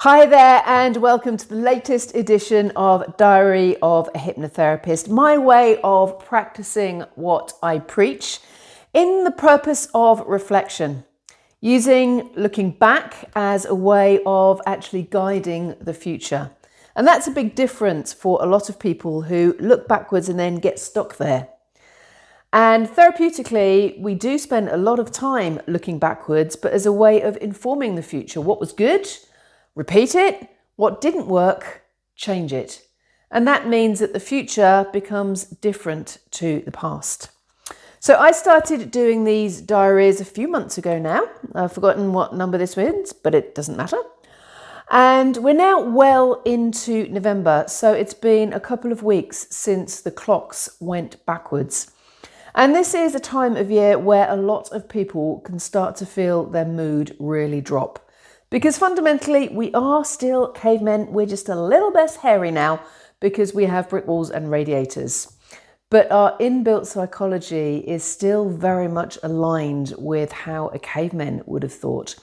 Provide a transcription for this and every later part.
Hi there, and welcome to the latest edition of Diary of a Hypnotherapist, my way of practicing what I preach in the purpose of reflection, using looking back as a way of actually guiding the future. And that's a big difference for a lot of people who look backwards and then get stuck there. And therapeutically, we do spend a lot of time looking backwards, but as a way of informing the future. What was good? Repeat it. What didn't work? Change it. And that means that the future becomes different to the past. So I started doing these diaries a few months ago now. I've forgotten what number this is, but it doesn't matter. And we're now well into November, so it's been a couple of weeks since the clocks went backwards. And this is a time of year where a lot of people can start to feel their mood really drop. Because fundamentally, we are still cavemen. We're just a little less hairy now because we have brick walls and radiators. But our inbuilt psychology is still very much aligned with how a caveman would have thought.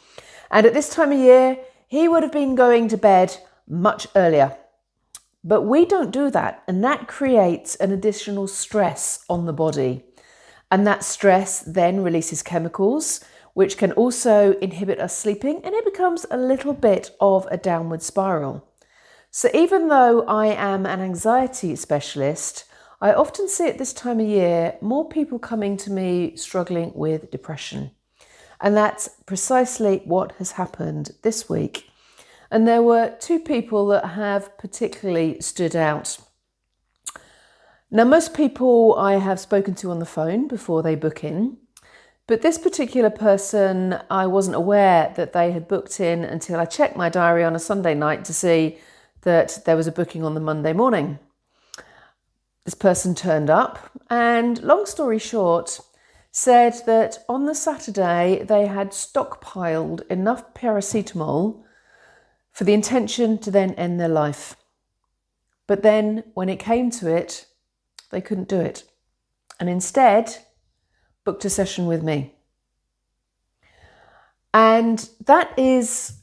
And at this time of year, he would have been going to bed much earlier. But we don't do that. And that creates an additional stress on the body. And that stress then releases chemicals, which can also inhibit us sleeping, and it becomes a little bit of a downward spiral. So even though I am an anxiety specialist, I often see at this time of year more people coming to me struggling with depression. And that's precisely what has happened this week. And there were two people that have particularly stood out. Now, most people I have spoken to on the phone before they book in. But this particular person, I wasn't aware that they had booked in until I checked my diary on a Sunday night to see that there was a booking on the Monday morning. This person turned up and, long story short, said that on the Saturday they had stockpiled enough paracetamol for the intention to then end their life. But then when it came to it, they couldn't do it. And instead, booked a session with me. And that is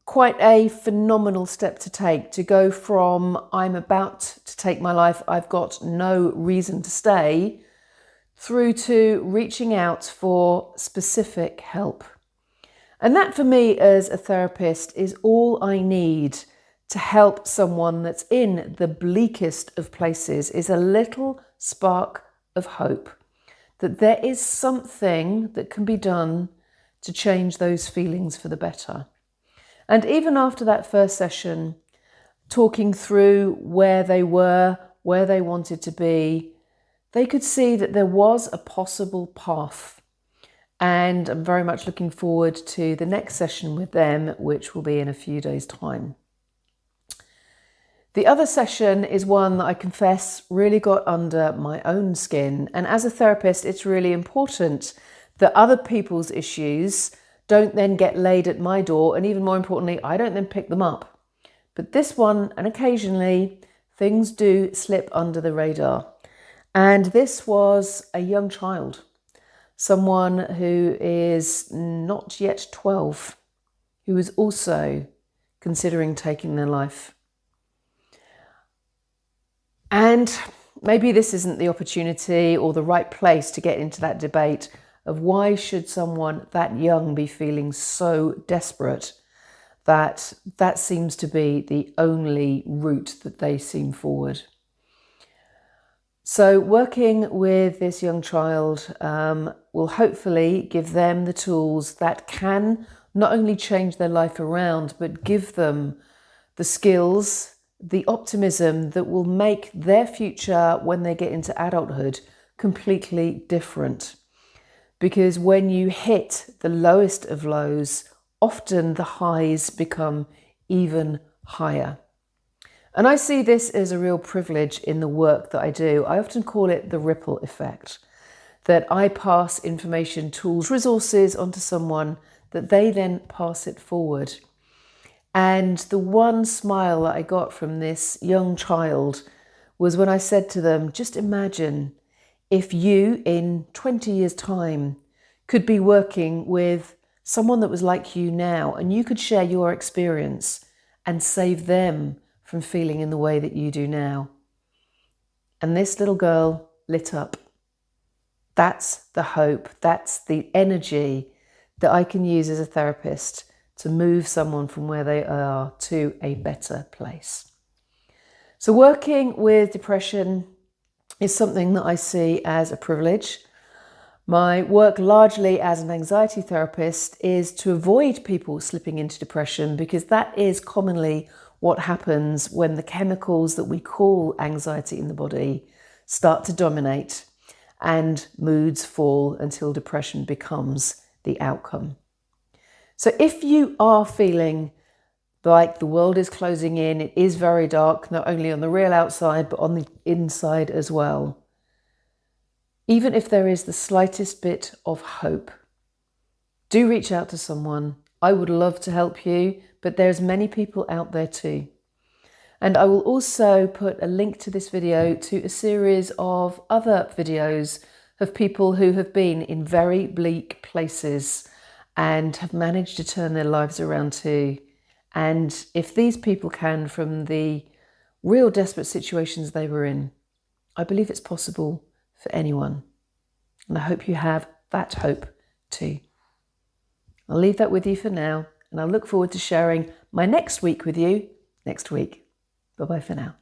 quite a phenomenal step to take, to go from I'm about to take my life, I've got no reason to stay, through to reaching out for specific help. And that for me as a therapist is all I need to help someone that's in the bleakest of places, is a little spark of hope. That there is something that can be done to change those feelings for the better. And even after that first session, talking through where they were, where they wanted to be, they could see that there was a possible path. And I'm very much looking forward to the next session with them, which will be in a few days' time. The other session is one that I confess really got under my own skin. And as a therapist, it's really important that other people's issues don't then get laid at my door. And even more importantly, I don't then pick them up. But this one, and occasionally, things do slip under the radar. And this was a young child, someone who is not yet 12, who is also considering taking their life. And maybe this isn't the opportunity or the right place to get into that debate of why should someone that young be feeling so desperate that that seems to be the only route that they seem forward. So working with this young child will hopefully give them the tools that can not only change their life around, but give them the skills, the optimism that will make their future when they get into adulthood completely different. Because when you hit the lowest of lows, often the highs become even higher. And I see this as a real privilege in the work that I do. I often call it the ripple effect, that I pass information, tools, resources onto someone that they then pass it forward. And the one smile that I got from this young child was when I said to them, just imagine if you in 20 years' time could be working with someone that was like you now and you could share your experience and save them from feeling in the way that you do now. And this little girl lit up. That's the hope, that's the energy that I can use as a therapist to move someone from where they are to a better place. So working with depression is something that I see as a privilege. My work largely as an anxiety therapist is to avoid people slipping into depression, because that is commonly what happens when the chemicals that we call anxiety in the body start to dominate and moods fall until depression becomes the outcome. So if you are feeling like the world is closing in, it is very dark, not only on the real outside, but on the inside as well, even if there is the slightest bit of hope, do reach out to someone. I would love to help you, but there's many people out there too. And I will also put a link to this video to a series of other videos of people who have been in very bleak places and have managed to turn their lives around too. And if these people can, from the real desperate situations they were in, I believe it's possible for anyone. And I hope you have that hope too. I'll leave that with you for now, and I look forward to sharing my next week with you next week. Bye-bye for now.